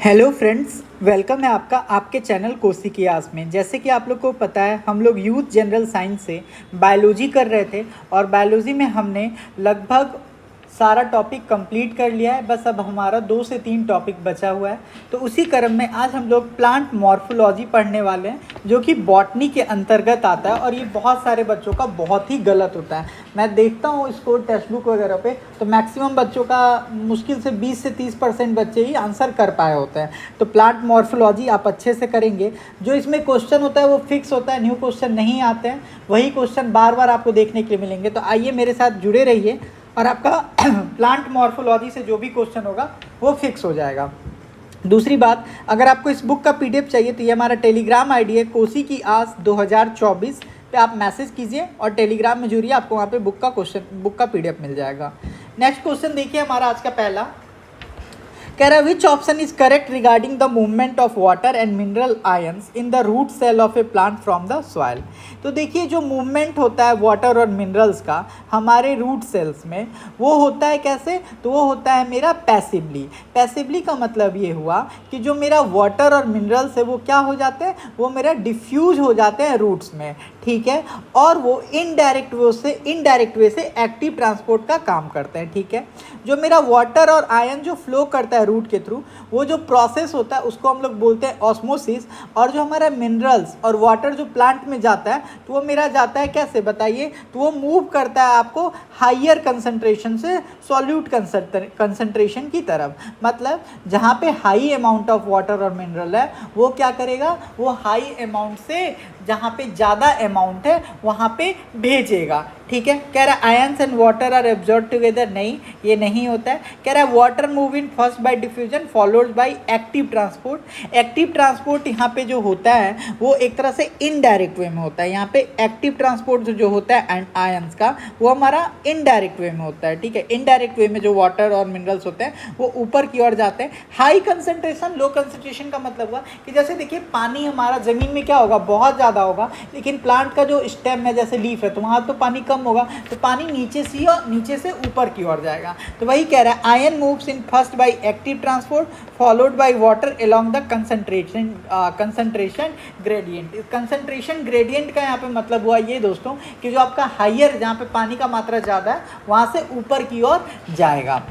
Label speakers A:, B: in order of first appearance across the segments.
A: Hello friends, welcome है आपका आपके चैनल कोसी की आस में। जैसे कि आप लोग को पता है, हम लोग यूथ जनरल साइंस से बायोलॉजी कर रहे थे और बायोलॉजी में हमने लगभग सारा टॉपिक कंप्लीट कर लिया है। बस अब हमारा 2 से 3 टॉपिक बचा हुआ है। तो उसी क्रम में आज हम लोग प्लांट मॉर्फोलॉजी पढ़ने वाले हैं, जो कि बॉटनी के अंतर्गत आता है और ये बहुत सारे बच्चों का बहुत ही गलत होता है। मैं देखता हूँ इसको टेक्स्ट बुक वगैरह पे, तो मैक्सिमम बच्चों का मुश्किल से 20 से 30% बच्चे ही आंसर कर पाए होते हैं। तो प्लांट मॉर्फोलॉजी आप अच्छे से करेंगे। जो इसमें क्वेश्चन होता है वो फिक्स होता है, न्यू क्वेश्चन नहीं आते हैं। वही क्वेश्चन बार बार आपको देखने के लिए मिलेंगे। तो आइए मेरे साथ जुड़े रहिए और आपका प्लांट मॉर्फोलॉजी से जो भी क्वेश्चन होगा वो फिक्स हो जाएगा। दूसरी बात, अगर आपको इस बुक का पीडीएफ चाहिए तो ये हमारा टेलीग्राम आईडी है कोसी की आस 2024 पे आप मैसेज कीजिए और टेलीग्राम में जुड़िए। आपको वहाँ पे बुक का पीडीएफ मिल जाएगा। नेक्स्ट क्वेश्चन देखिए हमारा आज का पहला, कह रहा है which option is correct regarding the movement of water and mineral ions in the root cell of a plant from the soil. तो देखिए, जो मूवमेंट होता है वाटर और मिनरल्स का हमारे रूट सेल्स में, वो होता है कैसे? तो वो होता है मेरा पैसिवली। पैसिवली का मतलब ये हुआ कि जो मेरा वाटर और मिनरल्स है वो क्या हो जाते हैं, वो मेरा डिफ्यूज हो जाते हैं रूट्स में, ठीक है। और वो इनडायरेक्ट वे से एक्टिव ट्रांसपोर्ट का काम करते हैं, ठीक है। जो मेरा वाटर और आयन जो फ्लो करता है रूट के थ्रू, वो जो प्रोसेस होता है उसको हम लोग बोलते हैं ऑस्मोसिस। और जो हमारा मिनरल्स और वाटर जो प्लांट में जाता है तो वो मेरा जाता है कैसे, बताइए? तो वो मूव करता है आपको हाइयर कंसंट्रेशन से सॉल्यूट कंसंट्रेशन की तरफ। मतलब जहाँ पे हाई अमाउंट ऑफ वाटर और मिनरल है वो क्या करेगा, वो हाई अमाउंट से जहाँ पे ज़्यादा अमाउंट है वहाँ पे भेजेगा, ठीक है। कह रहा है ions and water are absorb together, नहीं, ये नहीं होता है। कह रहा है water move in first by diffusion followed by active transport. Active transport यहाँ पे जो होता है वो एक तरह से इनडायरेक्ट वे में होता है। यहाँ पे एक्टिव ट्रांसपोर्ट जो होता है आयंस का, वो हमारा इनडायरेक्ट वे में होता है, ठीक है। इनडायरेक्ट वे में जो वाटर और मिनरल्स होते हैं वो ऊपर की ओर जाते हैं। हाई कंसंट्रेशन, लो कंसंट्रेशन का मतलब हुआ कि जैसे देखिए पानी हमारा ज़मीन में क्या होगा, बहुत ज़्यादा होगा, लेकिन प्लांट का जो स्टेम है जैसे लीफ है तो वहाँ तो पानी कम होगा, तो पानी नीचे से ऊपर की ओर जाएगा। तो वही कह रहा है ion moves in first bye active transport followed by water along the concentration gradient. Concentration gradient का यहाँ पे मतलब हुआ ये दोस्तों कि जो आपका हाइयर, जहाँ पे पानी का मात्रा ज़्यादा है वहाँ से ऊपर की ओर जाएगा।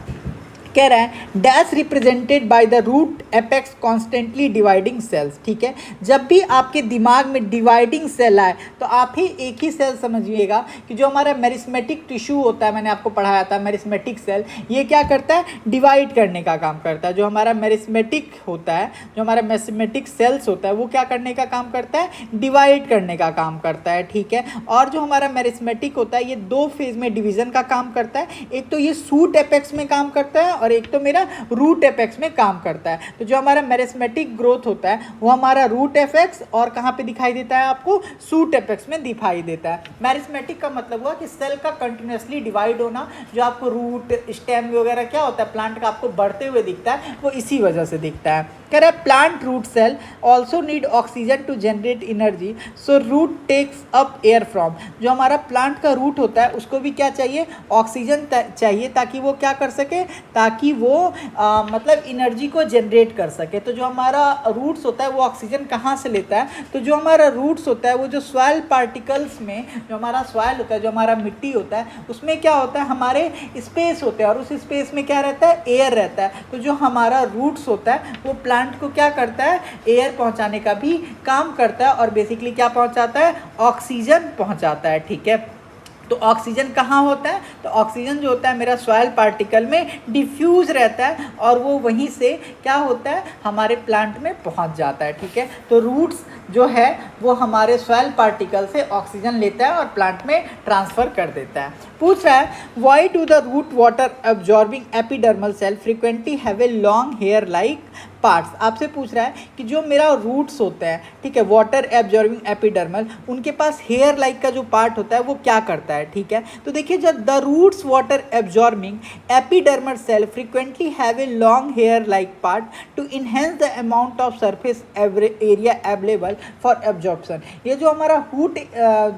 A: कह रहा है dash represented by the root apex constantly dividing cells, ठीक है। जब भी आपके दिमाग में डिवाइडिंग सेल आए तो आप ही एक ही सेल समझिएगा कि जो हमारा मेरिस्मेटिक टिश्यू होता है, मैंने आपको पढ़ाया था मेरिस्मेटिक सेल, ये क्या करता है, डिवाइड करने का काम करता है। जो हमारा मेरिस्मेटिक होता है, जो हमारा मेरिस्मेटिक सेल्स होता है वो क्या करने का काम करता है, डिवाइड करने का काम करता है, ठीक है। और जो हमारा मेरिस्मेटिक होता है ये 2 फेज में डिवीजन का काम करता है। एक तो ये शूट एपेक्स में काम करता है और एक तो मेरा रूट एपेक्स में काम करता है। तो जो हमारा मेरिस्मेटिक ग्रोथ होता है वो हमारा रूट एपेक्स और कहाँ पे दिखाई देता है आपको, शूट एपेक्स में दिखाई देता है। मेरिस्मेटिक का मतलब हुआ कि सेल का कंटिन्यूसली डिवाइड होना। जो आपको रूट स्टेम वगैरह क्या होता है प्लांट का आपको बढ़ते हुए दिखता है, वो इसी वजह से दिखता है। कह रहा है plant root cell also need oxygen to generate energy, so root takes up air from. जो हमारा प्लांट का रूट होता है उसको भी क्या चाहिए, ऑक्सीजन चाहिए, ताकि वो क्या कर सके, ताकि वो मतलब एनर्जी को जनरेट कर सके। तो जो हमारा रूट्स होता है वो ऑक्सीजन कहाँ से लेता है, तो जो हमारा रूट्स होता है वो जो सॉइल पार्टिकल्स में, जो हमारा सॉइल होता है, जो हमारा मिट्टी होता है, उसमें क्या होता है, हमारे स्पेस होते हैं और उस स्पेस में क्या रहता है, एयर रहता है। तो जो हमारा रूट्स होता है वो प्लांट को क्या करता है, एयर पहुंचाने का भी काम करता है और बेसिकली क्या पहुंचाता है, ऑक्सीजन पहुंचाता है, ठीक है। तो ऑक्सीजन कहाँ होता है, तो ऑक्सीजन जो होता है मेरा सॉइल पार्टिकल में डिफ्यूज रहता है और वो वहीं से क्या होता है, हमारे प्लांट में पहुंच जाता है, ठीक है। तो रूट्स जो है वो हमारे सॉइल पार्टिकल से ऑक्सीजन लेता है और प्लांट में ट्रांसफ़र कर देता है। पूछ रहा है why do the root water absorbing epidermal cell frequently have a long hair like parts. आपसे पूछ रहा है कि जो मेरा रूट्स होता है, ठीक है, वाटर एब्जॉर्बिंग एपिडर्मल, उनके पास हेयर लाइक का जो पार्ट होता है वो क्या करता है, ठीक है। तो देखिए जब the roots water absorbing epidermal cell frequently have a long hair like part to enhance the amount of surface area available for absorption. ये जो हमारा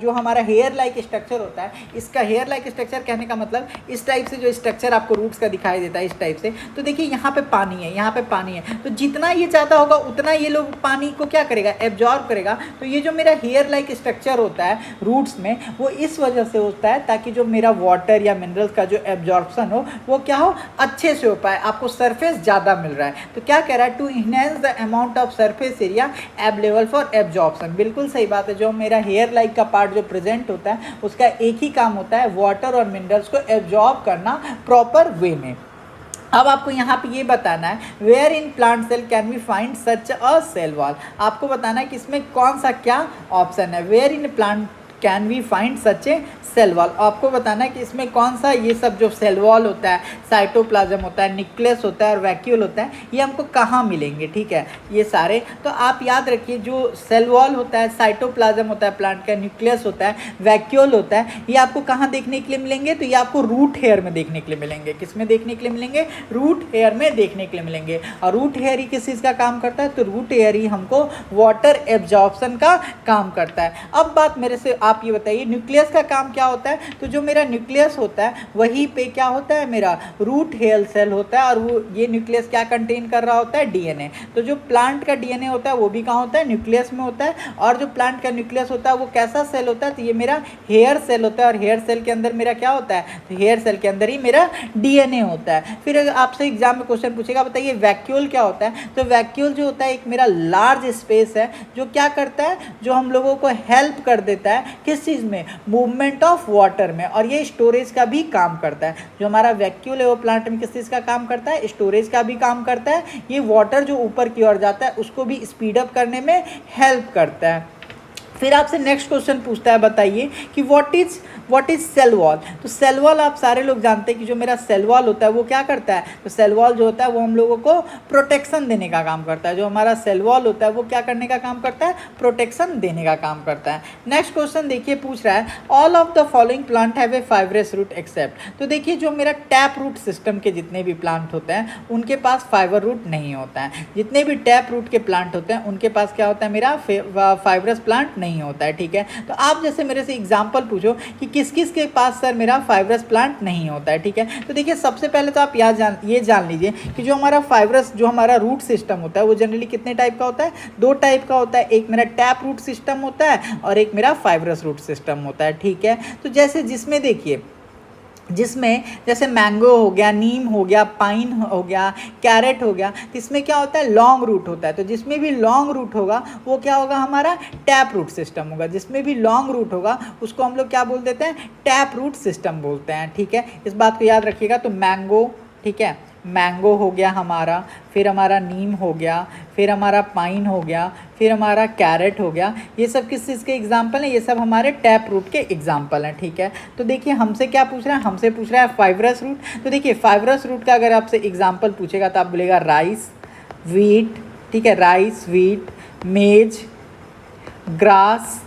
A: जो हमारा हेयर लाइक स्ट्रक्चर होता है, इसका हेयर लाइक स्ट्रक्चर कहने का मतलब इस टाइप से जो स्ट्रक्चर आपको रूट्स का दिखाई देता है, इस टाइप से। तो देखिए यहाँ पे पानी है, यहाँ पे पानी है, तो जितना ये ज़्यादा होगा उतना ये लोग पानी को क्या करेगा, एब्जॉर्ब करेगा। तो ये जो मेरा हेयर लाइक स्ट्रक्चर होता है रूट्स में, वो इस वजह से होता है ताकि जो मेरा वाटर या मिनरल्स का जो एब्जॉर्प्शन हो वो क्या हो, अच्छे से हो पाए। आपको सरफेस ज़्यादा मिल रहा है तो क्या कह रहा है, to enhance the amount of surface area available for absorption. बिल्कुल सही बात है, जो मेरा हेयर लाइक का पार्ट जो प्रेजेंट होता है उसका एक ही काम होता है, वाटर और मिनरल्स को एब्जॉर्ब करना प्रॉपर वे में। अब आपको यहाँ पे ये बताना है, where in plant cell can we find such a cell wall. आपको बताना है कि इसमें कौन सा क्या ऑप्शन है, where in plant can we find such a cell wall. आपको बताना है कि इसमें कौन सा ये सब जो सेल वॉल होता है, साइटोप्लाज्म होता है, न्यूक्लियस होता है और वैक्यूल होता है, ये हमको कहाँ मिलेंगे, ठीक है, ये सारे। तो आप याद रखिए जो सेल वॉल होता है, साइटोप्लाज्म होता है प्लांट का, न्यूक्लियस होता है, वैक्यूल होता है, ये आपको कहाँ देखने के लिए मिलेंगे, तो ये आपको रूट हेयर में देखने के लिए मिलेंगे। किस में देखने के लिए मिलेंगे, रूट हेयर में देखने के लिए मिलेंगे। और रूट हेयर ही किस चीज़ का काम करता है, तो रूट हेयर ही हमको वाटर एब्जॉर्प्शन का काम करता है। अब बात मेरे से आप ये बताइए, न्यूक्लियस का काम क्या होता है, तो जो मेरा न्यूक्लियस होता है वहीं पे क्या होता है, मेरा रूट हेयर सेल होता है, और वो ये न्यूक्लियस क्या कंटेन कर रहा होता है, डीएनए। तो जो प्लांट का डीएनए होता है वो भी कहाँ होता है, न्यूक्लियस में होता है। और जो प्लांट का न्यूक्लियस होता है वो कैसा सेल होता है, तो ये मेरा हेयर सेल होता है। और हेयर सेल के अंदर मेरा क्या होता है, तो हेयर सेल के अंदर ही मेरा डीएनए होता है। फिर अगर आपसे एग्जाम में क्वेश्चन पूछेगा, बताइए वैक्यूल क्या होता है, तो वैक्यूल जो होता है एक मेरा लार्ज स्पेस है जो क्या करता है, जो हम लोगों को हेल्प कर देता है किस चीज़ में, मूवमेंट ऑफ वाटर में। और ये स्टोरेज का भी काम करता है। जो हमारा वैक्यूल है वो प्लांट में किस चीज़ का काम करता है, स्टोरेज का भी काम करता है। ये वाटर जो ऊपर की ओर जाता है उसको भी स्पीड अप करने में हेल्प करता है। फिर आपसे नेक्स्ट क्वेश्चन पूछता है, बताइए कि व्हाट इज सेल वॉल। तो सेल वॉल आप सारे लोग जानते हैं कि जो मेरा सेल वॉल होता है वो क्या करता है, तो सेल वॉल जो होता है वो हम लोगों को प्रोटेक्शन देने का काम करता है। जो हमारा सेल वॉल होता है वो क्या करने का काम करता है, प्रोटेक्शन देने का काम करता है। नेक्स्ट क्वेश्चन देखिए, पूछ रहा है all of the following plant have a fibrous root except. तो देखिए जो मेरा टैप रूट सिस्टम के जितने भी प्लांट होते हैं उनके पास फाइबर रूट नहीं होता है। जितने भी टैप रूट के प्लांट होते हैं उनके पास क्या होता है, मेरा फाइब्रस प्लांट नहीं होता है, ठीक है। तो आप जैसे मेरे से एग्जांपल पूछो कि किस किस के पास सर मेरा फाइब्रस प्लांट नहीं होता है, ठीक है। तो देखिए सबसे पहले तो आप ये जान लीजिए कि जो हमारा फाइब्रस जो हमारा रूट सिस्टम होता है वो जनरली कितने टाइप का होता है, दो टाइप का होता है। एक मेरा टैप रूट सिस्टम होता है और एक मेरा फाइब्रस रूट सिस्टम होता है, ठीक है। तो जैसे जिसमें देखिए, जिसमें जैसे मैंगो हो गया, नीम हो गया, पाइन हो गया, कैरेट हो गया, तो इसमें क्या होता है, लॉन्ग रूट होता है। तो जिसमें भी लॉन्ग रूट होगा वो क्या होगा, हमारा टैप रूट सिस्टम होगा। जिसमें भी लॉन्ग रूट होगा उसको हम लोग क्या बोल देते हैं, टैप रूट सिस्टम बोलते हैं, ठीक है। इस बात को याद रखिएगा। तो मैंगो, ठीक है, मैंगो हो गया हमारा, फिर हमारा नीम हो गया, फिर हमारा पाइन हो गया, फिर हमारा कैरेट हो गया। ये सब किस चीज़ के एग्जाम्पल हैं, ये सब हमारे टैप रूट के एग्जाम्पल हैं, ठीक है। तो देखिए हमसे क्या पूछ रहा है, हमसे पूछ रहा है फाइब्रस रूट। तो देखिए फाइब्रस रूट का अगर आपसे एग्जाम्पल पूछेगा तो आप बोलेगा राइस, वीट, ठीक है, राइस, वीट, मेज, ग्रास,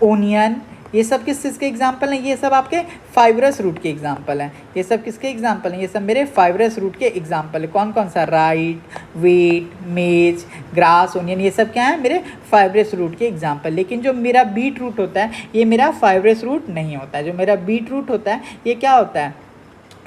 A: ओनियन, ये सब किस चीज़ के एग्जाम्पल हैं, ये सब आपके फाइब्रस रूट के एग्जाम्पल हैं। ये सब किसके एग्जाम्पल हैं, ये सब मेरे फाइब्रस रूट के एग्जाम्पल है। कौन कौन सा, राइट, वीट, मेज, ग्रास, ओनियन, ये सब क्या है, मेरे फाइब्रस रूट के एग्जाम्पल। लेकिन जो मेरा बीट रूट होता है ये मेरा फाइब्रस रूट नहीं होता है। जो मेरा बीट रूट होता है ये क्या होता है,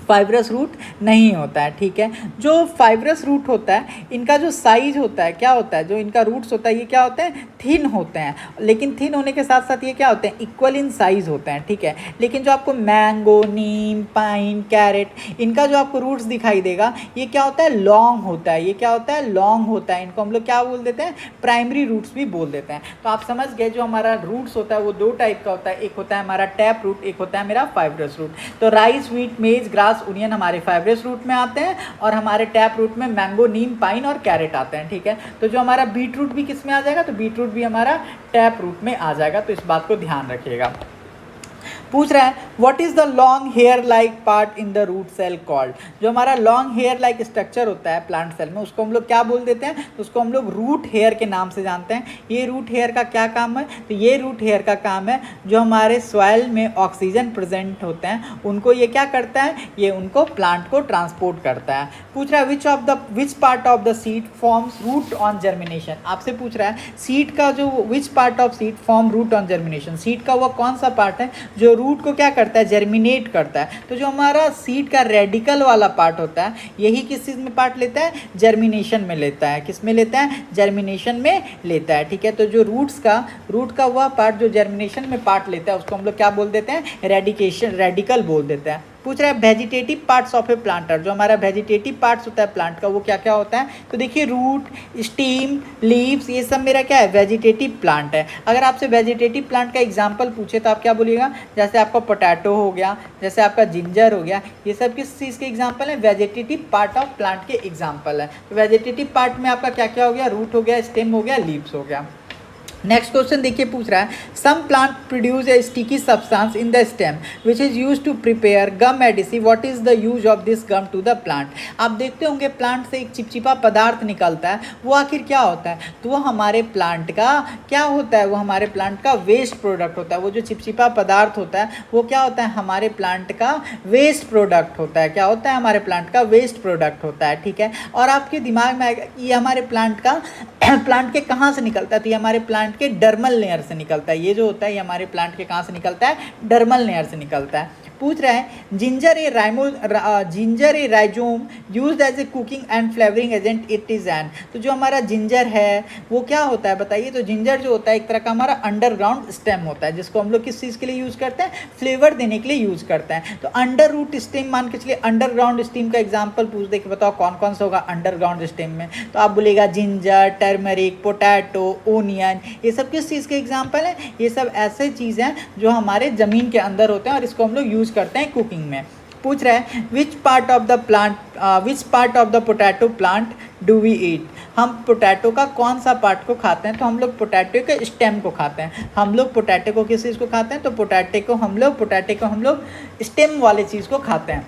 A: फाइब्रस रूट नहीं होता है, ठीक है। जो फाइब्रस रूट होता है इनका जो साइज होता है क्या होता है, जो इनका रूट्स होता है ये क्या होते हैं, थिन होते हैं। लेकिन थिन होने के साथ साथ ये क्या होते हैं, इक्वल इन साइज होते हैं, ठीक है। लेकिन जो आपको मैंगो, नीम, पाइन, कैरेट, इनका जो आपको रूट्स दिखाई देगा ये क्या होता है, लॉन्ग होता है। ये क्या होता है, लॉन्ग होता है। इनको हम लोग क्या बोल देते हैं, प्राइमरी रूट्स भी बोल देते हैं। तो आप समझ गए जो हमारा रूट्स होता है वो दो टाइप का होता है, एक होता है हमारा टैप रूट, एक होता है मेरा फाइब्रस रूट। तो राइस, वीट, मेज, ग्रास, ओनियन हमारे फाइब्रस रूट में आते हैं और हमारे टैप रूट में मैंगो, नीम, पाइन और कैरेट आते हैं, ठीक है। तो जो हमारा बीट रूट भी किस में आ जाएगा, तो बीट रूट भी हमारा टैप रूट में आ जाएगा। तो इस बात को ध्यान रखिएगा। पूछ रहा है what is the long hair like part in the root cell called. जो हमारा लॉन्ग हेयर लाइक स्ट्रक्चर होता है प्लांट सेल में उसको हम लोग क्या बोल देते हैं, तो उसको हम लोग रूट हेयर के नाम से जानते हैं। ये रूट हेयर का क्या काम है, तो ये रूट हेयर का काम है जो हमारे सॉइल में ऑक्सीजन प्रेजेंट होते हैं उनको ये क्या करता है, ये उनको प्लांट को ट्रांसपोर्ट करता है। पूछ रहा है which part of the seed forms root on germination. आपसे पूछ रहा है सीड का जो which part of seed form root on germination, seed का वो कौन सा पार्ट है जो रूट को क्या करता है, जर्मिनेट करता है। तो जो हमारा सीड का रेडिकल वाला पार्ट होता है यही किस चीज़ में पार्ट लेता है, जर्मिनेशन में लेता है। किस में लेता है, जर्मिनेशन में लेता है, ठीक है। तो जो रूट का वह पार्ट जो जर्मिनेशन में पार्ट लेता है उसको हम लोग क्या बोल देते हैं, रेडिकल बोल देते हैं। पूछ रहा है vegetative parts of A planter, जो हमारा वेजिटेटिव पार्ट्स होता है प्लांट का वो क्या क्या होता है। तो देखिए रूट, स्टीम, लीव्स, ये सब मेरा क्या है, वेजिटेटिव प्लांट है। अगर आपसे वेजिटेटिव प्लांट का एग्जांपल पूछे तो आप क्या बोलिएगा, जैसे आपका पोटैटो हो गया, जैसे आपका जिंजर हो गया, ये सब किस चीज़ के एग्जाम्पल है, वेजिटेटिव पार्ट ऑफ प्लांट के एग्जाम्पल है। तो वेजिटेटिव पार्ट में आपका क्या क्या हो गया, रूट हो गया, स्टेम हो गया, लीव्स हो गया। नेक्स्ट क्वेश्चन देखिए पूछ रहा है some plant produce a sticky substance in the stem which is use to prepare gum adhesive, what is the use of this gum to the plant. आप देखते होंगे प्लांट से एक चिपचिपा पदार्थ निकलता है, वो आखिर क्या होता है, तो वो हमारे प्लांट का क्या होता है, वो हमारे प्लांट का वेस्ट प्रोडक्ट होता है। वो जो चिपचिपा पदार्थ होता है वो क्या होता है, हमारे प्लांट का वेस्ट प्रोडक्ट होता है। क्या होता है, हमारे प्लांट का वेस्ट प्रोडक्ट होता है, ठीक है। और आपके दिमाग में आएगा ये हमारे प्लांट का प्लांट के कहाँ से निकलता है, तो ये हमारे प्लांट के डर्मल लेयर से निकलता है। ये जो होता है ये हमारे प्लांट के कहाँ से निकलता है, डर्मल लेयर से निकलता है। पूछ रहा है ginger a rhizome used as a cooking and flavouring agent it is an. तो जो हमारा जिंजर है वो क्या होता है बताइए, तो जिंजर जो होता है एक तरह का हमारा अंडरग्राउंड स्टेम होता है जिसको हम लोग किस चीज़ के लिए यूज़ करते हैं, फ्लेवर देने के लिए यूज़ करते हैं। तो अंडर रूट स्टेम मान के चलिए, अंडरग्राउंड स्टेम का एग्जाम्पल पूछ दे कि बताओ कौन कौन सा होगा अंडरग्राउंड स्टेम में, तो आप बोलेगा जिंजर, टर्मरिक, पोटैटो, ओनियन, ये सब किस चीज़ के एग्जाम्पल हैं, ये सब ऐसे चीज़ हैं जो हमारे ज़मीन के अंदर होते हैं और इसको हम लोग यूज़ करते हैं कुकिंग में। पूछ रहा है which part of the potato plant do we eat. हम पोटैटो का कौन सा पार्ट को खाते हैं, तो हम लोग पोटैटो के स्टेम को खाते हैं। हम लोग पोटैटो को किस चीज़ को खाते हैं, तो पोटैटो को हम लोग स्टेम वाले चीज़ को खाते हैं।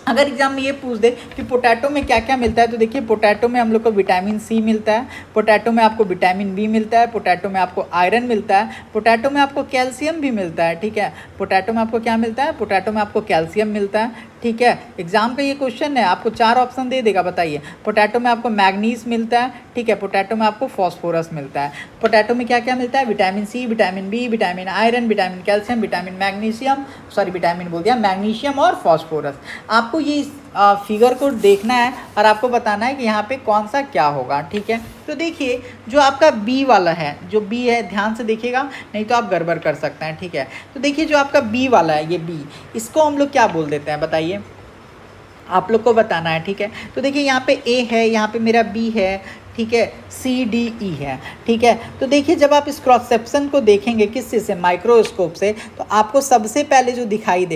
A: अगर एग्जाम में ये पूछ दे कि पोटैटो में क्या क्या मिलता है, तो देखिए पोटैटो में हम लोग को विटामिन सी मिलता है, पोटैटो में आपको विटामिन बी मिलता है, पोटैटो में आपको आयरन मिलता है, पोटैटो में आपको कैल्शियम भी मिलता है, ठीक है। पोटैटो में आपको क्या मिलता है, पोटैटो में आपको कैल्शियम मिलता है, ठीक है। एग्जाम का ये क्वेश्चन है, आपको 4 ऑप्शन दे देगा, बताइए। पोटैटो में आपको मैग्नीज मिलता है, ठीक है। पोटैटो में आपको फॉस्फोरस मिलता है। पोटैटो में क्या क्या मिलता है, vitamin C, vitamin B, vitamin iron, vitamin calcium, magnesium और फॉस्फोरस। आपको ये फिगर को देखना है और आपको बताना है कि यहाँ पे कौन सा क्या होगा, ठीक है। तो देखिए जो आपका बी वाला है, जो बी है ध्यान से देखिएगा नहीं तो आप गड़बड़ कर सकते हैं, ठीक है। तो देखिए जो आपका बी वाला है, ये बी, इसको हम लोग क्या बोल देते हैं बताइए, आप लोग को बताना है, ठीक है। तो देखिए यहाँ पे ए है, यहाँ पे मेरा बी है, ठीक है, सी डी ई है, ठीक है। तो देखिए जब आप इस क्रॉस सेक्शन को देखेंगे किस चीज़ से, माइक्रोस्कोप से, तो आपको सबसे पहले जो दिखाई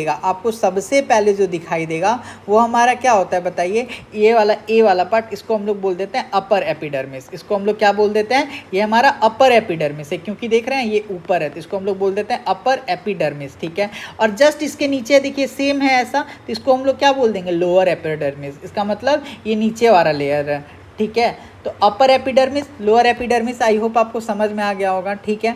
A: देगा वो हमारा क्या होता है बताइए, ए वाला पार्ट, इसको हम लोग बोल देते हैं अपर एपिडर्मिस। इसको हम लोग क्या बोल देते हैं, ये हमारा अपर एपिडर्मिस है, क्योंकि देख रहे हैं ये ऊपर है तो इसको हम लोग बोल देते हैं अपर एपिडर्मिस, ठीक है। और जस्ट इसके नीचे देखिए सेम है ऐसा, तो इसको हम लोग क्या बोल देंगे, लोअर एपिडर्मिस। इसका मतलब ये नीचे वाला लेयर है, ठीक है। तो upper epidermis, lower epidermis, I hope आपको समझ में आ गया होगा, ठीक है।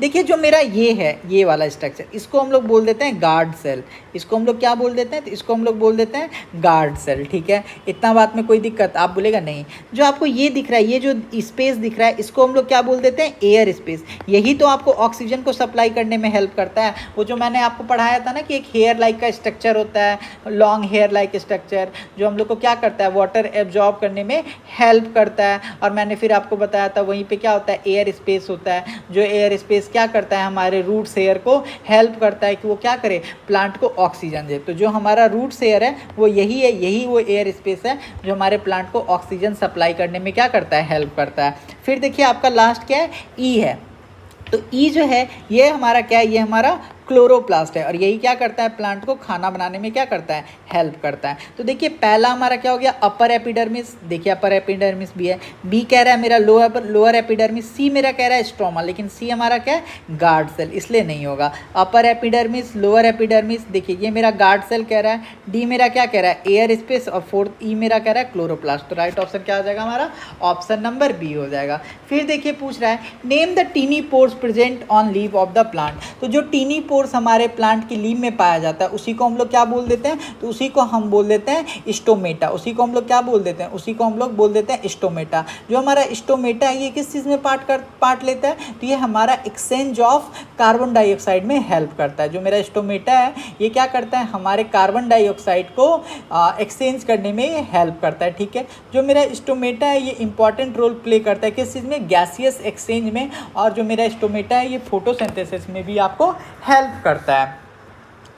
A: देखिए जो मेरा ये है, ये वाला स्ट्रक्चर, इसको हम लोग बोल देते हैं गार्ड सेल। इसको हम लोग क्या बोल देते हैं, तो इसको हम लोग बोल देते हैं गार्ड सेल, ठीक है। इतना बात में कोई दिक्कत, आप बोलेगा नहीं। जो आपको ये दिख रहा है, ये जो स्पेस दिख रहा है, इसको हम लोग क्या बोल देते हैं, एयर स्पेस। यही तो आपको ऑक्सीजन को सप्लाई करने में हेल्प करता है। वो जो मैंने आपको पढ़ाया था ना कि एक हेयर लाइक का स्ट्रक्चर होता है, लॉन्ग हेयर लाइक स्ट्रक्चर, जो हम लोग को क्या करता है, वाटर एब्जॉर्ब करने में हेल्प करता है। और मैंने फिर आपको बताया था वहीं पे क्या होता है, एयर स्पेस होता है। जो एयर स्पेस क्या करता है, हमारे रूट्स एयर को हेल्प करता है कि वो क्या करे, प्लांट को ऑक्सीजन दे। तो जो हमारा रूट्स एयर है वो यही है, यही वो एयर स्पेस है जो हमारे प्लांट को ऑक्सीजन सप्लाई करने में क्या करता है, हेल्प करता है। फिर देखिए आपका लास्ट क्या है, ई है। तो ई जो है ये हमारा क्या है, ये हमारा क्लोरोप्लास्ट है और यही क्या करता है, प्लांट को खाना बनाने में क्या करता है, हेल्प करता है। तो देखिए पहला हमारा क्या हो गया, अपर एपिडर्मिस। देखिए अपर एपिडर्मिस भी है, बी कह रहा है मेरा लोअर एपिडर्मिस, सी मेरा कह रहा है स्ट्रोमा, लेकिन सी हमारा क्या है, गार्ड सेल, इसलिए नहीं होगा। अपर एपिडर्मिस, लोअर एपिडर्मिस, देखिए ये मेरा गार्ड सेल कह रहा है, डी मेरा क्या कह रहा है, एयर स्पेस, और फोर्थ ई मेरा कह रहा है क्लोरोप्लास्ट। तो राइट ऑप्शन क्या हो जाएगा हमारा, ऑप्शन नंबर बी हो जाएगा। फिर देखिए पूछ रहा है name the tiny pores present on leave of the plant. तो जो टीनी पोर्स फोर्स हमारे प्लांट की लीफ में पाया जाता है उसी को हम लोग क्या बोल देते हैं, तो उसी को हम बोल देते हैं स्टोमेटा। उसी को हम लोग क्या बोल देते हैं, उसी को हम लोग बोल देते हैं स्टोमेटा। जो हमारा स्टोमेटा है ये किस चीज़ में पार्ट लेता है, तो ये हमारा एक्सचेंज ऑफ कार्बन डाइऑक्साइड में हेल्प करता है। जो मेरा स्टोमेटा है ये क्या करता है, हमारे कार्बन डाइऑक्साइड को एक्सचेंज करने में हेल्प करता है। ठीक है, जो मेरा स्टोमेटा है ये इंपॉर्टेंट रोल प्ले करता है किस चीज़ में, गैसियस एक्सचेंज में। और जो मेरा स्टोमेटा है ये फोटोसिंथेसिस में भी आपको हेल्प करता है।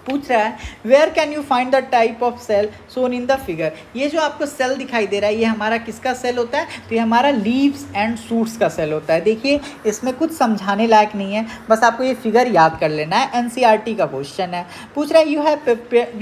A: पूछ रहा है where can you find the type of cell shown in the figure. ये जो आपको सेल दिखाई दे रहा है ये हमारा किसका सेल होता है, तो ये हमारा लीव्स एंड शूट्स का सेल होता है। देखिए इसमें कुछ समझाने लायक नहीं है, बस आपको ये फिगर याद कर लेना है। एनसीईआरटी का क्वेश्चन है। पूछ रहा है you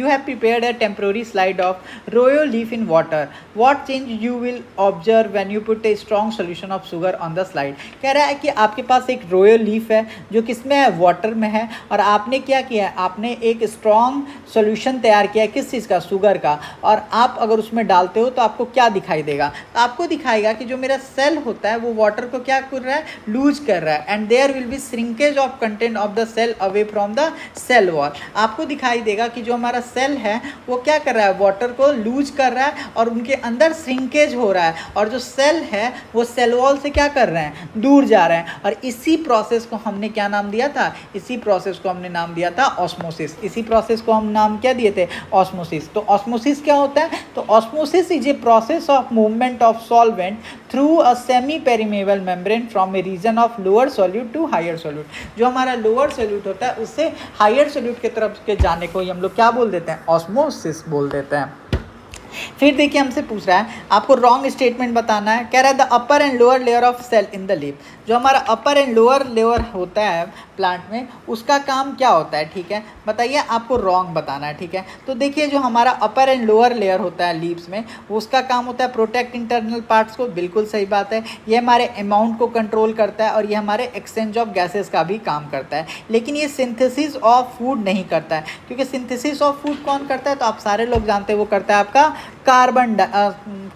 A: have prepared a temporary slide of rhoeo leaf in water, what change you will observe when you put a strong solution of sugar on the slide. कह रहा है कि आपके पास एक रोयो लीफ है जो किसमें है, वाटर में है, और आपने क्या किया है, आपने एक स्ट्रॉन्ग सॉल्यूशन तैयार किया है किस चीज़ का, शुगर का। और आप अगर उसमें डालते हो तो आपको क्या दिखाई देगा, तो आपको दिखाएगा कि जो मेरा सेल होता है वो वाटर को क्या कर रहा है, लूज कर रहा है। And there will be shrinkage of content of the cell away from the cell wall. आपको दिखाई देगा कि जो हमारा सेल है वो क्या कर रहा है, वाटर को लूज कर रहा है और उनके अंदर श्रिंकेज हो रहा है, और जो सेल है वो सेल वॉल से क्या कर रहे हैं, दूर जा रहे हैं। और इसी प्रोसेस को हमने क्या नाम दिया था, इसी प्रोसेस को हमने नाम दिया था ऑस्मोसिस। इसी प्रोसेस को हम नाम क्या दिए थे, ऑस्मोसिस। तो ऑस्मोसिस क्या होता है, तो osmosis is a process of movement of solvent through a semi permeable membrane from a region of lower solute to higher solute. जो हमारा लोअर सॉल्यूट होता है उससे हायर सॉल्यूट की तरफ के जाने को ही हम लोग क्या बोल देते हैं, ऑस्मोसिस बोल देते हैं। फिर देखिए हमसे पूछ रहा है आपको रॉन्ग स्टेटमेंट बताना है। कह रहा है the upper and lower layer of cell in the leaf. जो हमारा अपर एंड लोअर लेयर होता है प्लांट में उसका काम क्या होता है, ठीक है, बताइए, आपको रॉन्ग बताना है। ठीक है, तो देखिए जो हमारा अपर एंड लोअर लेयर होता है लीव्स में उसका काम होता है प्रोटेक्ट इंटरनल पार्ट्स को, बिल्कुल सही बात है। ये हमारे अमाउंट को कंट्रोल करता है और ये हमारे एक्सचेंज ऑफ गैसेस का भी काम करता है। लेकिन ये सिंथेसिस ऑफ फूड नहीं करता है, क्योंकि सिंथेसिस ऑफ फूड कौन करता है, तो आप सारे लोग जानते हैं वो करता है आपका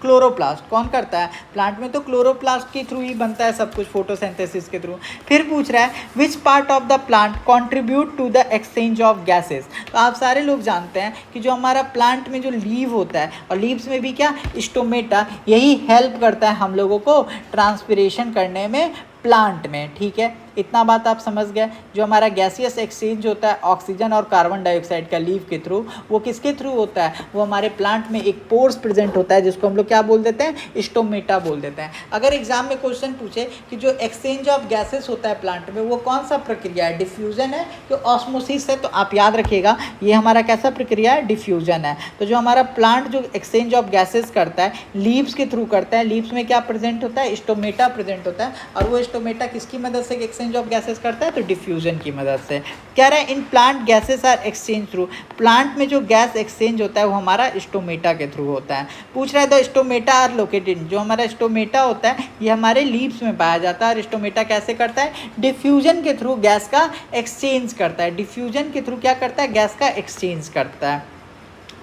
A: क्लोरोप्लास्ट। कौन करता है, प्लांट में तो क्लोरोप्लास्ट के थ्रू ही बनता है सब कुछ, फोटोसिंथेसिस के थ्रू। फिर पूछ रहा है which part of the plant contribute to the exchange of gases. तो आप सारे लोग जानते हैं कि जो हमारा प्लांट में जो लीव होता है, और लीव्स में भी क्या, स्टोमेटा, यही हेल्प करता है हम लोगों को ट्रांसपिरेशन करने में प्लांट में। ठीक है, इतना बात आप समझ गए। जो हमारा गैसियस एक्सचेंज होता है ऑक्सीजन और कार्बन डाइऑक्साइड का लीव के थ्रू, वो किसके थ्रू होता है, वो हमारे प्लांट में एक पोर्स प्रेजेंट होता है जिसको हम लोग क्या बोल देते हैं, स्टोमेटा बोल देते हैं। अगर एग्जाम में क्वेश्चन पूछे कि जो एक्सचेंज ऑफ गैसेस होता है प्लांट में वो कौन सा प्रक्रिया है, डिफ्यूजन है कि ऑस्मोसिस है, तो आप याद रखिएगा ये हमारा कैसा प्रक्रिया है, डिफ्यूजन है। तो जो हमारा प्लांट जो एक्सचेंज ऑफ गैसेस करता है लीव्स के थ्रू करता है, लीव्स में क्या प्रेजेंट होता है, स्टोमेटा प्रेजेंट होता है, और वो स्टोमेटा किसकी मदद से एक्सचेंज ऑफ गैसेस करता है, तो डिफ्यूजन की मदद से। कह रहा है in plant gases are exchange through, plant में जो गैस एक्सचेंज होता है वो हमारा स्टोमेटा के थ्रू होता है। पूछ रहा है द स्टोमेटा आर लोकेटेड। जो हमारा स्टोमेटा होता है ये हमारे लीव्स में पाया जाता है, और स्टोमेटा कैसे करता है, डिफ्यूजन के थ्रू गैस का एक्सचेंज करता है। डिफ्यूजन के थ्रू क्या करता है, गैस का एक्सचेंज करता है।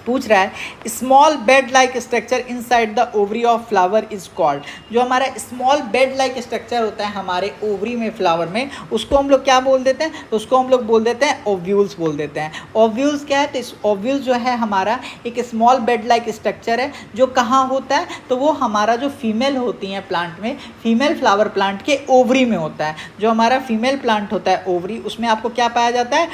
A: पूछ रहा है small bed like structure inside the ovary of flower is called. जो हमारा स्मॉल बेड लाइक स्ट्रक्चर होता है हमारे ओवरी में, फ्लावर में, उसको हम लोग क्या बोल देते हैं, उसको हम लोग बोल देते हैं ओव्यूल्स बोल देते हैं। ओव्यूल्स क्या है, तो इस ओव्यूल्स जो है हमारा एक स्मॉल बेड लाइक स्ट्रक्चर है जो कहाँ होता है, तो वो हमारा जो फीमेल होती हैं प्लांट में, फीमेल फ्लावर प्लांट के ओवरी में होता है। जो हमारा फीमेल प्लांट होता है ओवरी, उसमें आपको क्या पाया जाता है,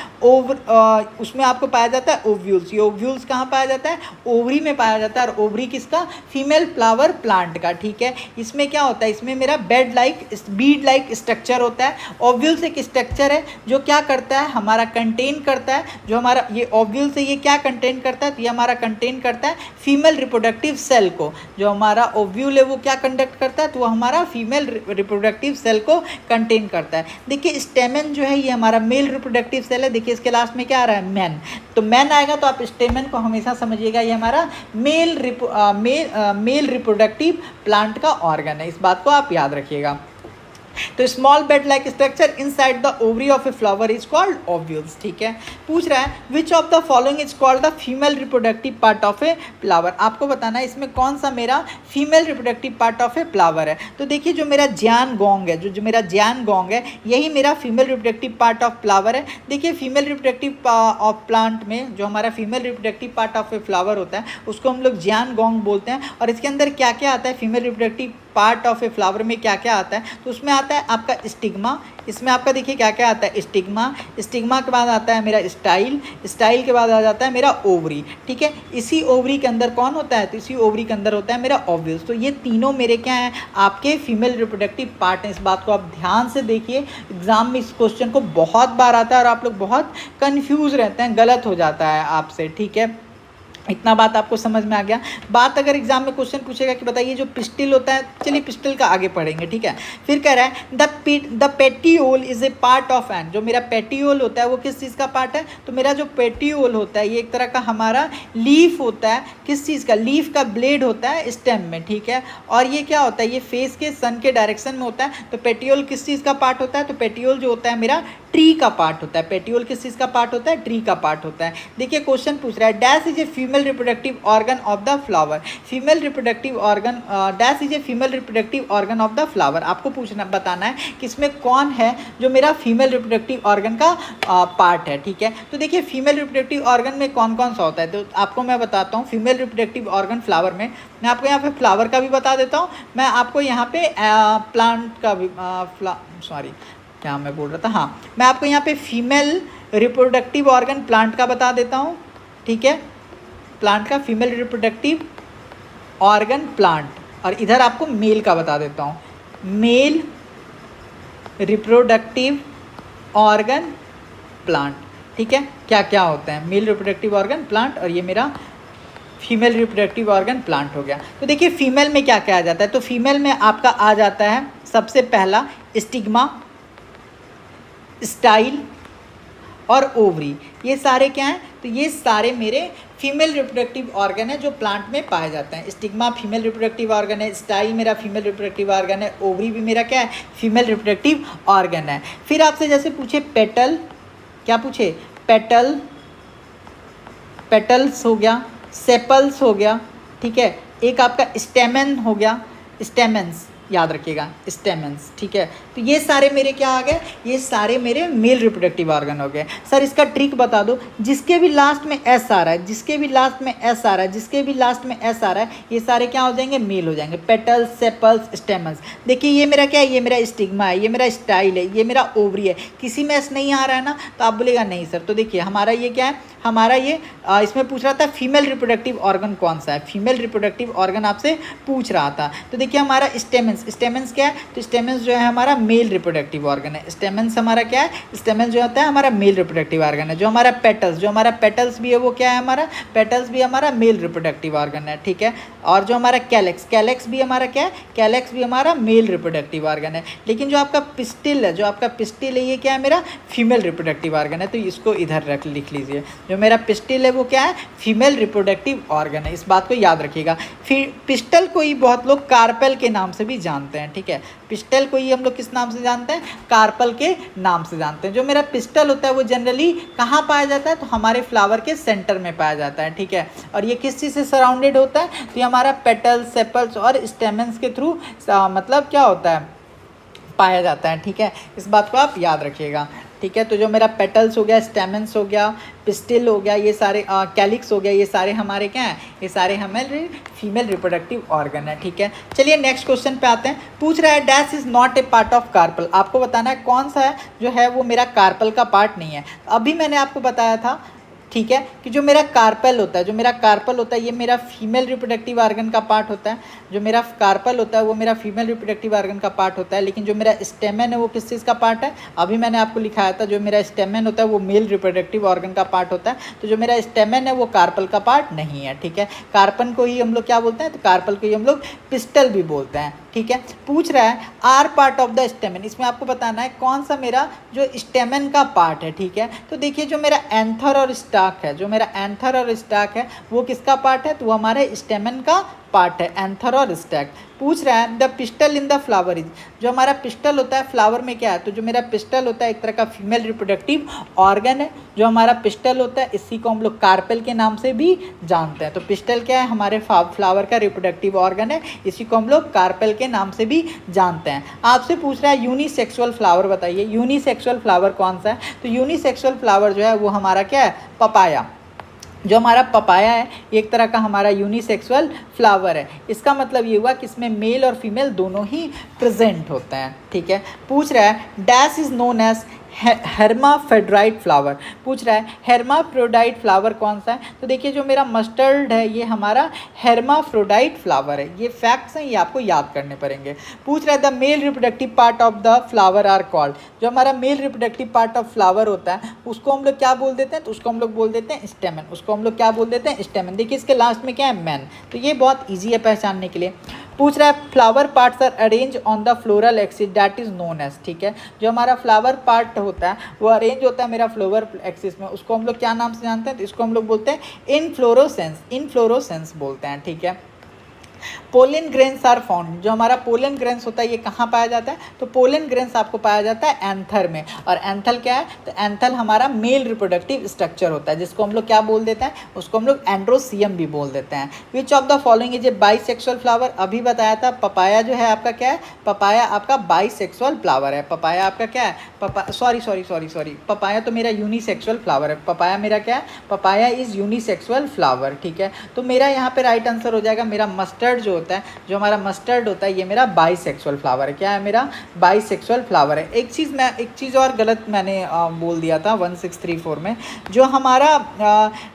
A: उसमें आपको पाया जाता है ओव्यूल्स। ये ओव्यूल्स कहाँ पाया जाता है, ओवरी में पाया जाता है, और ओवरी किसका, फीमेल फ्लावर प्लांट का। ठीक है, इसमें क्या होता है, इसमें मेरा बीड लाइक स्ट्रक्चर होता है। ओव्यूल्स एक स्ट्रक्चर है जो क्या करता है, हमारा कंटेन करता है, जो हमारा ये ओव्यूल से ये क्या कंटेन करता है, तो ये हमारा कंटेन करता है फीमेल रिप्रोडक्टिव सेल को। जो हमारा ओव्यूल है वो क्या कंडक्ट करता है, तो वो हमारा फीमेल रिप्रोडक्टिव सेल को कंटेन करता है। देखिए स्टेमन जो है ये हमारा मेल रिप्रोडक्टिव सेल है। देखिए इसके लास्ट में क्या आ रहा है, मैन, तो मैन आएगा, तो आप स्टेमन को हमेशा समझिएगा ये हमारा मेल रिप्रोडक्टिव प्लांट का ऑर्गन है। इस बात को आप याद रखिएगा। तो small bed like structure inside the ovary of a flower is called ovules. ठीक है, पूछ रहा है which of the following is called the female reproductive part of a flower. आपको बताना है इसमें कौन सा मेरा female reproductive part of a flower है। तो देखिए जो मेरा ज्यान गोंग है, जो मेरा ज्यान गोंग है, यही मेरा female reproductive part of flower है। देखिए फीमेल रिप्रोडक्टिव ऑफ प्लांट में जो हमारा female reproductive part of a flower होता है उसको हम लोग ज्यान गोंग बोलते हैं। और इसके अंदर क्या क्या आता है, female reproductive part of a flower में क्या क्या आता है, तो उसमें आता है आपका स्टिग्मा। इसमें आपका देखिए क्या क्या आता है, स्टिग्मा, स्टिग्मा के बाद आता है मेरा स्टाइल, स्टाइल के बाद आ जाता है मेरा ओवरी। ठीक है, इसी ओवरी के अंदर कौन होता है, तो इसी ओवरी के अंदर होता है मेरा ओव्यूल्स। तो ये तीनों मेरे क्या हैं, आपके फीमेल रिप्रोडक्टिव पार्ट हैं। इस बात को आप ध्यान से देखिए, एग्जाम में इस क्वेश्चन को बहुत बार आता है और आप लोग बहुत कन्फ्यूज़ रहते हैं, गलत हो जाता है आपसे। ठीक है, इतना बात आपको समझ में आ गया। बात अगर एग्जाम में क्वेश्चन पूछेगा कि बताइए जो पिस्टिल होता है, चलिए पिस्टिल का आगे पढ़ेंगे। ठीक है, फिर कह रहा है the petiole is a part of an. जो मेरा पेटियोल होता है वो किस चीज़ का पार्ट है, तो मेरा जो पेटियोल होता है ये एक तरह का हमारा लीफ होता है। किस चीज़ का, लीफ का ब्लेड होता है स्टेम में। ठीक है, और ये क्या होता है, ये फेस के सन के डायरेक्शन में होता है। तो पेटियोल किस चीज़ का पार्ट होता है, तो पेटियोल जो होता है मेरा ट्री का पार्ट होता है। पेटियोल किस चीज़ का पार्ट होता है, ट्री का पार्ट होता है। देखिए क्वेश्चन पूछ रहा है dash is a female reproductive organ of the flower. Female reproductive organ, dash is a female reproductive organ of the flower. आपको पूछना बताना है कि इसमें कौन है जो मेरा फीमेल रिप्रोडक्टिव ऑर्गन का पार्ट है। ठीक है, तो देखिए फीमेल रिप्रोडक्टिव ऑर्गन में कौन कौन सा होता है, तो आपको मैं बताता हूँ। फीमेल रिप्रोडक्टिव ऑर्गन फ्लावर में मैं आपको यहाँ पे फ्लावर का भी बता देता हूँ, मैं आपको यहाँ पे प्लांट का भी क्या मैं बोल रहा था, हाँ मैं आपको यहाँ पे फीमेल रिप्रोडक्टिव ऑर्गन प्लांट का बता देता हूँ। ठीक है, प्लांट का फीमेल रिप्रोडक्टिव ऑर्गन प्लांट, और इधर आपको मेल का बता देता हूँ, मेल रिप्रोडक्टिव ऑर्गन प्लांट। ठीक है, क्या क्या होते हैं मेल रिप्रोडक्टिव ऑर्गन प्लांट, और ये मेरा फीमेल रिप्रोडक्टिव ऑर्गन प्लांट हो गया। तो देखिए फीमेल में क्या क्या आ जाता है, तो फीमेल में आपका आ जाता है सबसे पहला स्टिग्मा, स्टाइल और ओवरी। ये सारे क्या हैं, तो ये सारे मेरे फीमेल रिप्रोडक्टिव ऑर्गन है जो प्लांट में पाए जाते हैं। स्टिग्मा फीमेल रिप्रोडक्टिव ऑर्गन है, स्टाइल मेरा फीमेल रिप्रोडक्टिव ऑर्गन है, ओवरी भी मेरा क्या है, फीमेल रिप्रोडक्टिव ऑर्गन है। फिर आपसे जैसे पूछे पेटल, क्या पूछे, पेटल, पेटल्स हो गया, सेपल्स हो गया। ठीक है, एक आपका स्टेमन हो गया, स्टेमेंस याद रखिएगा, स्टेमेंस। ठीक है, तो ये सारे मेरे क्या आ गए, ये सारे मेरे मेल रिप्रोडक्टिव ऑर्गन हो गए। सर इसका ट्रिक बता दो, जिसके भी लास्ट में एस आ रहा है, जिसके भी लास्ट में एस आ रहा है, जिसके भी लास्ट में एस आ रहा है, ये सारे क्या हो जाएंगे, मेल हो जाएंगे। Petals, sepals, stamens. देखिए ये मेरा क्या है, ये मेरा स्टिग्मा है, ये मेरा स्टाइल है, ये मेरा ओवरी है। किसी में एस नहीं आ रहा है ना, तो आप बोलेगा नहीं सर। तो देखिए हमारा ये क्या है, हमारा ये इसमें पूछ रहा था फीमेल रिप्रोडक्टिव ऑर्गन कौन सा है, फीमेल रिप्रोडक्टिव ऑर्गन आपसे पूछ रहा था। तो देखिए हमारा स्टेमेंस, स्टेमेंस क्या है, तो स्टेमेंस जो है हमारा मेल रिप्रोडक्टिव ऑर्गन है। स्टेमेंस हमारा क्या है, स्टेमेंस जो होता है हमारा मेल रिप्रोडक्टिव ऑर्गन है। जो हमारा पेटल्स, जो हमारा पेटल्स भी है वो क्या है, हमारा पेटल्स भी हमारा मेल रिप्रोडक्टिव ऑर्गन है। ठीक है, और जो हमारा कैलेक्स, कैलेक्स भी हमारा क्या है, कैलेक्स भी हमारा मेल रिप्रोडक्टिव ऑर्गन है। लेकिन जो आपका पिस्टिल है, जो आपका पिस्टिल है ये क्या है, मेरा फीमेल रिप्रोडक्टिव ऑर्गन है। तो इसको इधर लिख लीजिए, जो मेरा पिस्टिल है वो क्या है, फीमेल रिप्रोडक्टिव ऑर्गन है। इस बात को याद रखिएगा। फिर पिस्टल को ही बहुत लोग कार्पेल के नाम से भी जानते हैं। ठीक है, पिस्टल को ही हम लोग किस नाम से जानते हैं, कार्पल के नाम से जानते हैं। जो मेरा पिस्टल होता है वो जनरली कहाँ पाया जाता है, तो हमारे फ्लावर के सेंटर में पाया जाता है। ठीक है, और ये किस चीज़ से सराउंडेड होता है, तो ये हमारा पेटल्स, सेपल्स और स्टेमेंस के थ्रू मतलब क्या होता है, पाया जाता है। ठीक है, इस बात को आप याद रखिएगा। ठीक है, तो जो मेरा पेटल्स हो गया, स्टेमेंस हो गया, पिस्टिल हो गया, ये सारे कैलिक्स हो गया, ये सारे हमारे क्या हैं, ये सारे हमारे फीमेल रिप्रोडक्टिव ऑर्गन है। ठीक है, चलिए नेक्स्ट क्वेश्चन पे आते हैं। पूछ रहा है dash is not a part of carpel. आपको बताना है कौन सा है जो है वो मेरा कार्पल का पार्ट नहीं है। अभी मैंने आपको बताया था, ठीक है, कि जो मेरा कार्पल होता है, जो मेरा कार्पल होता है ये मेरा फीमेल रिप्रोडक्टिव ऑर्गन का पार्ट होता है। जो मेरा कार्पल होता है वो मेरा फीमेल रिप्रोडक्टिव ऑर्गन का पार्ट होता है। लेकिन जो मेरा स्टेमन है वो किस चीज़ का पार्ट है, अभी मैंने आपको लिखाया था। जो मेरा स्टेमन होता है वो मेल रिप्रोडक्टिव ऑर्गन का पार्ट होता है। तो जो मेरा स्टेमन है वो कार्पल का पार्ट नहीं है। ठीक है, कार्पन को ही हम लोग क्या बोलते हैं, तो कार्पल को ही हम लोग पिस्टल भी बोलते हैं। ठीक है, पूछ रहा है are part of the stamen. इसमें आपको बताना है कौन सा मेरा जो स्टेमन का पार्ट है। ठीक है, तो देखिए जो मेरा एंथर और स्टाक है, जो मेरा एंथर और स्टाक है वो किसका पार्ट है, तो वो हमारे स्टेमन का पार्ट है, एंथर और स्टैक। पूछ रहा है the pistol in the flower is, जो हमारा पिस्टल होता है फ्लावर में क्या है, तो जो मेरा पिस्टल होता है एक तरह का फीमेल रिप्रोडक्टिव ऑर्गन है। जो हमारा पिस्टल होता है इसी को हम लोग कार्पेल के नाम से भी जानते हैं। तो पिस्टल क्या है, हमारे फ्लावर का रिप्रोडक्टिव ऑर्गन है, इसी को हम लोग कार्पेल के नाम से भी जानते हैं। आपसे पूछ रहा है यूनिसेक्सुअल फ्लावर बताइए, यूनिसेक्सुअल फ्लावर कौन सा है, तो यूनिसेक्सुअल फ्लावर जो है वो हमारा क्या है, पपाया। जो हमारा पपाया है एक तरह का हमारा यूनिसेक्सुअल फ्लावर है। इसका मतलब ये हुआ कि इसमें मेल और फीमेल दोनों ही प्रेजेंट होते हैं। ठीक है, पूछ रहा है dash is known as hermaphrodite flower. पूछ रहा है हेर्माफ्रोडाइट फ्लावर कौन सा है, तो देखिए जो मेरा मस्टर्ड है ये हमारा हेर्माफ्रोडाइट फ्लावर है। ये फैक्ट्स हैं, ये आपको याद करने पड़ेंगे। पूछ रहा है the male reproductive part of the flower are called, जो हमारा male reproductive part of flower होता है उसको हम लोग क्या बोल देते हैं, तो उसको हम लोग बोल देते हैं स्टेमन। उसको हम लोग क्या बोल देते हैं, स्टेमन। देखिए इसके लास्ट में क्या है, मैन, तो ये बहुत ईजी है पहचानने के लिए। पूछ रहा है flower parts are arrange on the floral axis that is known as, ठीक है, जो हमारा फ्लावर पार्ट होता है वो अरेंज होता है मेरा फ्लोवर एक्सिस में, उसको हम लोग क्या नाम से जानते हैं, तो इसको हम लोग बोलते हैं इनफ्लोरोसेंस, इनफ्लोरोसेंस बोलते हैं। ठीक है, पोलन ग्रेन्स आर फाउंड, जो हमारा पोलन ग्रेन्स होता है ये कहाँ पाया जाता है, तो पोलन ग्रेन्स आपको पाया जाता है एंथर में। और एंथल क्या है, तो एंथल हमारा मेल रिप्रोडक्टिव स्ट्रक्चर होता है, जिसको हम लोग क्या बोल देते हैं, उसको हम लोग एंड्रोसियम भी बोल देते हैं। विच of the following is A bisexual flower, अभी बताया था पपाया जो है आपका क्या है, पपाया आपका बाइसेक्सुअल फ्लावर है। पपाया आपका क्या है, सॉरी पपाया तो मेरा यूनिसेक्सुअल फ्लावर है। पपाया मेरा क्या है, पपाया इज यूनिसेक्सुअल फ्लावर। ठीक है, तो मेरा यहाँ पे राइट आंसर हो जाएगा मेरा मस्टर्ड जो होता है, जो हमारा मस्टर्ड होता है ये मेरा बाइसेक्सुअल फ्लावर है। क्या है, मेरा बाइसेक्सुअल फ्लावर है। एक चीज़ और गलत मैंने बोल दिया था 1634 में, जो हमारा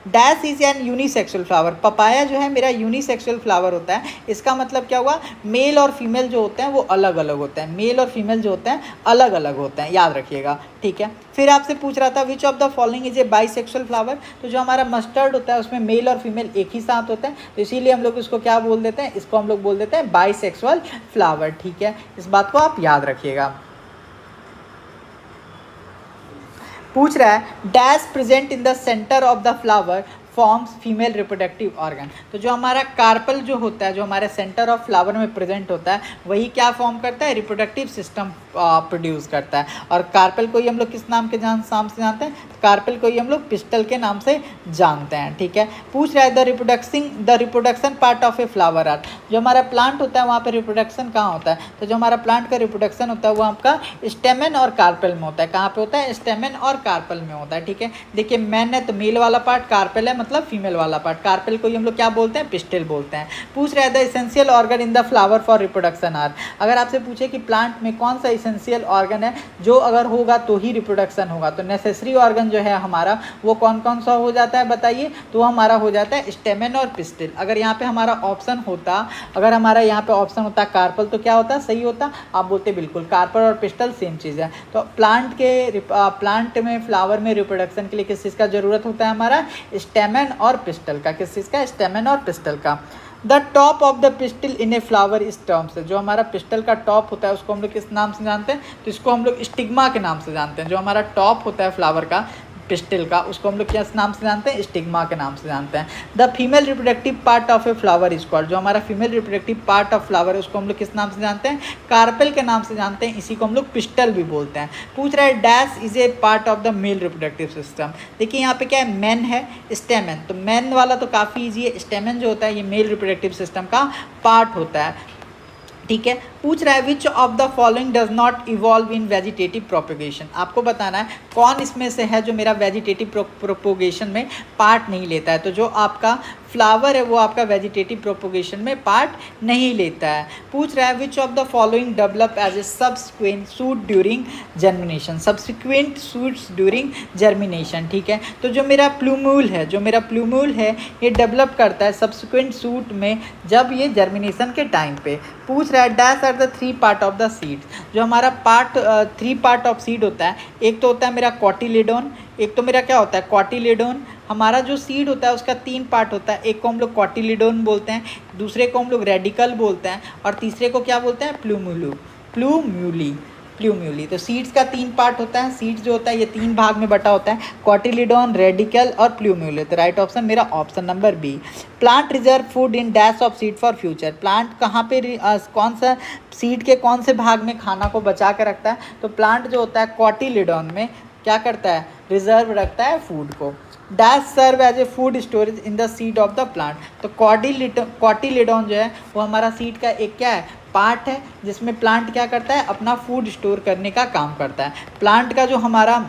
A: dash is an unisexual flower, papaya जो है मेरा यूनिसेक्सुअल फ्लावर होता है। इसका मतलब क्या हुआ, मेल और फीमेल जो होते हैं वो अलग अलग होते हैं, मेल और फीमेल जो होते हैं अलग अलग होते हैं, याद रखिएगा। ठीक है, फिर आपसे पूछ रहा था विच of the following is A bisexual flower, तो जो हमारा मस्टर्ड होता है उसमें मेल और फीमेल एक ही साथ होते हैं, तो इसीलिए हम लोग इसको क्या बोल देते हैं, इसको हम लोग बोल देते हैं बाइसेक्सुअल फ्लावर। ठीक है, इस बात को आप याद रखिएगा। पूछ रहा है dash present in the centre of the flower forms female reproductive organ, तो जो हमारा कार्पल जो होता है, जो हमारे सेंटर ऑफ फ्लावर में प्रेजेंट होता है वही क्या फॉर्म करता है, रिप्रोडक्टिव सिस्टम प्रोड्यूस करता है। और कार्पल को ही हम लोग किस नाम से जानते हैं, कार्पल को ही हम लोग पिस्टल के नाम से जानते हैं। ठीक है, पूछ रहा है the reproduction part of a flower art, जो हमारा प्लांट होता है वहाँ पे रिप्रोडक्शन कहाँ होता है, तो जो हमारा प्लांट का रिप्रोडक्शन होता है वो आपका स्टेमन और कार्पल में होता है। कहाँ पे होता है, स्टेमन और कार्पल में होता है। ठीक है, देखिए मैन है तो मेल वाला पार्ट, कार्पल है मतलब फीमेल वाला पार्ट, कार्पेल को ही हम लोग क्या बोलते हैं, पिस्टल बोलते हैं। पूछ रहा है the essential organ in the flower for reproduction are, अगर आपसे पूछे कि प्लांट में कौन सा एसेंशियल ऑर्गन है जो अगर होगा तो ही रिप्रोडक्शन होगा, तो नेसेसरी ऑर्गन जो है हमारा वो कौन कौन सा हो जाता है बताइए, तो हमारा हो जाता है स्टेमन और पिस्टल। अगर यहाँ पे हमारा ऑप्शन होता, अगर हमारा यहाँ पे ऑप्शन होता कार्पल तो क्या होता, सही होता, आप बोलते बिल्कुल कार्पल और पिस्टल सेम चीज़ है। तो प्लांट में फ्लावर में रिप्रोडक्शन के लिए किस चीज़ का जरूरत होता है, हमारा स्टेमन और पिस्टल का। किस चीज़ का, स्टेमन और पिस्टल का। The top of the pistol in a flower इस टर्म्स, जो हमारा पिस्टल का टॉप होता है उसको हम लोग किस नाम से जानते हैं, तो इसको हम लोग स्टिग्मा के नाम से जानते हैं। जो हमारा टॉप होता है फ्लावर का, पिस्टल का, उसको हम लोग किस नाम से जानते हैं, स्टिग्मा के नाम से जानते हैं। The female reproductive part of a flower is called, जो हमारा female reproductive part of flower है उसको हम लोग किस नाम से जानते हैं, कार्पेल के नाम से जानते हैं, इसी को हम लोग पिस्टल भी बोलते हैं। पूछ रहा है dash is a part of the male reproductive system, देखिए यहाँ पे क्या है, मैन है, स्टेमन, तो मैन वाला तो काफ़ी ईजी है, स्टेमन जो होता है ये मेल रिप्रोडक्टिव सिस्टम का पार्ट होता है। ठीक है, पूछ रहा है which of the following does not evolve in vegetative propagation, आपको बताना है कौन इसमें से है जो मेरा वेजिटेटिव प्रोपोगेशन में पार्ट नहीं लेता है। तो जो आपका फ्लावर है वो आपका वेजिटेटिव प्रोपोगेशन में पार्ट नहीं लेता है। पूछ रहा है which of the following develop as a subsequent shoot during germination, subsequent shoots during germination. ठीक है, तो जो मेरा प्लूम्यूल है ये डेवलप करता है सब्सिक्वेंट शूट में जब ये जर्मिनेशन के टाइम पे। पूछ रहा है dash are the 3 part of the seed, जो हमारा 3 पार्ट ऑफ सीड होता है, एक तो होता है मेरा कॉटिलेडोन, एक तो मेरा क्या होता है कॉटिलेडोन, हमारा जो सीड होता है उसका 3 पार्ट होता है, एक को हम लोग कॉटिलिडोन बोलते हैं, दूसरे को हम लोग रेडिकल बोलते हैं और तीसरे को क्या बोलते हैं, प्लूम्यूली। प्लूम्यूली। तो सीड्स का 3 पार्ट होता है। सीड्स जो होता है ये 3 भाग में बटा होता है, कॉटिलिडॉन, रेडिकल और प्लूम्यूली। तो राइट ऑप्शन मेरा option number B. Plant reserve food in dash of seed for future. Plant कहाँ पे कौन सा सीड के कौन से भाग में खाना को बचा के रखता है? तो प्लांट जो होता है कॉटिलिडॉन में क्या करता है? रिजर्व रखता है फूड को। Dash serve as a food storage in the seed of the plant. तो कॉटिलिडॉन जो है वो हमारा सीड का एक क्या है? पार्ट है, जिसमें प्लांट क्या करता है? अपना फूड स्टोर करने का काम करता है। प्लांट का जो हमारा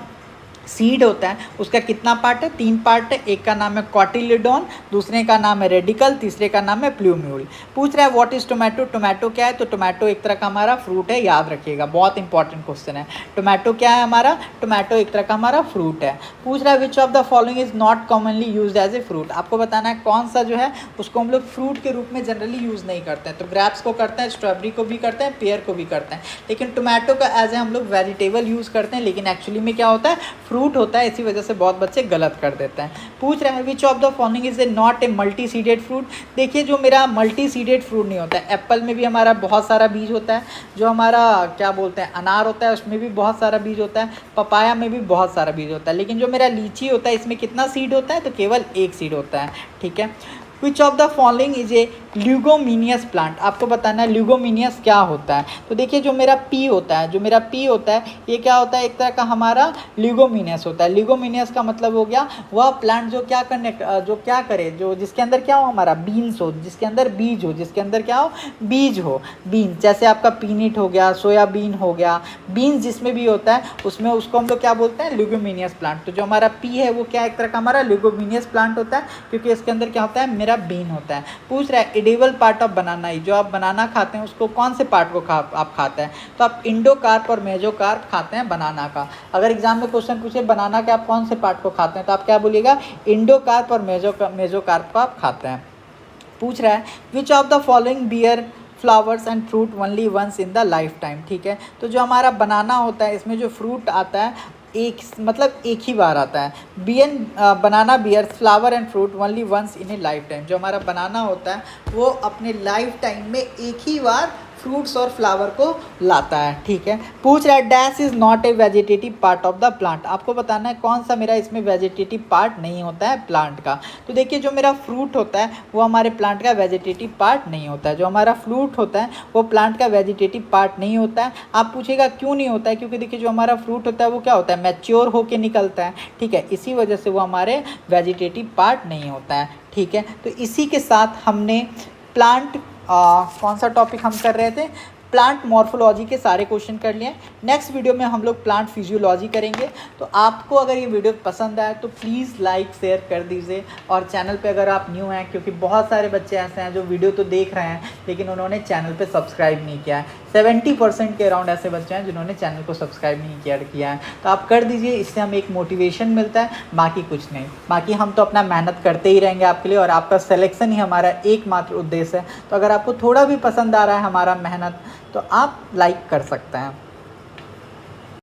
A: सीड होता है उसका कितना पार्ट है? 3 पार्ट है। एक का नाम है कॉटिलिडॉन, दूसरे का नाम है रेडिकल, तीसरे का नाम है प्लूम्यूल। पूछ रहा है व्हाट इज टोमेटो। टोमेटो क्या है? तो टोमेटो एक तरह का हमारा फ्रूट है, याद रखिएगा, बहुत इंपॉर्टेंट क्वेश्चन है। टोमेटो क्या है हमारा? टोमेटो एक तरह का हमारा फ्रूट है। पूछ रहा है which of the following is not commonly use as a fruit. आपको बताना है कौन सा जो है उसको हम लोग फ्रूट के रूप में जनरली यूज़ नहीं करते हैं। तो ग्रेप्स को करते हैं, स्ट्रॉबेरी को भी करते हैं, पेयर को भी करते हैं, लेकिन टोमेटो का एज ए हम लोग वेजिटेबल यूज़ करते हैं, लेकिन एक्चुअली में क्या होता है? फ्रूट होता है। इसी वजह से बहुत बच्चे गलत कर देते हैं। पूछ रहे हैं विच of the following is A not a multi seeded fruit. देखिए जो मेरा मल्टी सीडेड फ्रूट नहीं होता है। एप्पल में भी हमारा बहुत सारा बीज होता है, जो हमारा क्या बोलते हैं अनार होता है उसमें भी बहुत सारा बीज होता है, पपाया में भी बहुत सारा बीज होता है, लेकिन जो मेरा लीची होता है इसमें कितना सीड होता है? तो केवल एक सीड होता है। ठीक है। Which of the following is a leguminous plant. आपको बताना है ल्यूगोमिनियस क्या होता है। तो देखिए जो मेरा पी होता है, ये क्या होता है? एक तरह का हमारा ल्यूगोमिनियस होता है। ल्यूगोमिनियस का मतलब हो गया वह प्लांट जो क्या करे, जो जिसके अंदर क्या हो? हमारा बीन्स हो, जिसके अंदर बीज हो, जिसके अंदर क्या हो? बीज हो। बीन्स जैसे आपका पीनट हो गया, सोयाबीन हो गया, बीन्स जिसमें भी होता है उसमें उसको हम लोग क्या बोलते हैं? ल्यूगोमिनियस प्लांट। तो जो हमारा पी है वो क्या एक तरह का हमारा ल्यूगोमिनियस प्लांट होता है, क्योंकि इसके अंदर क्या होता है? मेरा बीन होता है। पूछ रहा है एडिबल पार्ट ऑफ बनाना। जो आप बनाना खाते हैं उसको कौन से पार्ट को आप खाते हैं? तो आप इंडोकार्प और मेजोकार्प खाते हैं बनाना का। अगर एग्जाम में क्वेश्चन पूछे बनाना के आप कौन से पार्ट को खाते हैं, तो आप क्या बोलिएगा? इंडोकार्प और मेजोकार्प को आप खाते हैं। पूछ रहा है which of the following bear flowers and fruit only once in the life time. ठीक है। तो जो हमारा बनाना होता है इसमें जो फ्रूट आता है एक ही बार आता है। Banana bear flower and fruit only once in a lifetime. जो हमारा बनाना होता है वो अपने लाइफ टाइम में एक ही बार फ्रूट्स और फ्लावर को लाता है। ठीक है। पूछ रहा है dash is not a vegetative part of the plant. आपको बताना है कौन सा मेरा इसमें वेजिटेटिव पार्ट नहीं होता है प्लांट का। तो देखिए जो मेरा फ्रूट होता है वो हमारे प्लांट का वेजिटेटिव पार्ट नहीं होता है। जो हमारा फ्रूट होता है वो प्लांट का वेजिटेटिव पार्ट नहीं होता है। आप पूछेगा क्यों नहीं होता है? क्योंकि देखिए जो हमारा फ्रूट होता है वो क्या होता है? मैच्योर होके निकलता है। ठीक है। इसी वजह से वो हमारे वेजिटेटिव पार्ट नहीं होता है। ठीक है। तो इसी के साथ हमने प्लांट कौन सा टॉपिक हम कर रहे थे? प्लांट मॉर्फोलॉजी के सारे क्वेश्चन कर लिए। नेक्स्ट वीडियो में हम लोग प्लांट फिजियोलॉजी करेंगे। तो आपको अगर ये वीडियो पसंद आए तो प्लीज़ लाइक शेयर कर दीजिए, और चैनल पे अगर आप न्यू हैं, क्योंकि बहुत सारे बच्चे ऐसे हैं जो वीडियो तो देख रहे हैं लेकिन उन्होंने चैनल पे सब्सक्राइब नहीं किया है। 70% के अराउंड ऐसे बच्चे हैं जिन्होंने चैनल को सब्सक्राइब नहीं किया है। तो आप कर दीजिए, इससे हमें एक मोटिवेशन मिलता है, बाकी कुछ नहीं। बाकी हम तो अपना मेहनत करते ही रहेंगे आपके लिए, और आपका सिलेक्शन ही हमारा एकमात्र उद्देश्य है। तो अगर आपको थोड़ा भी पसंद आ रहा है हमारा मेहनत तो आप लाइक कर सकते हैं।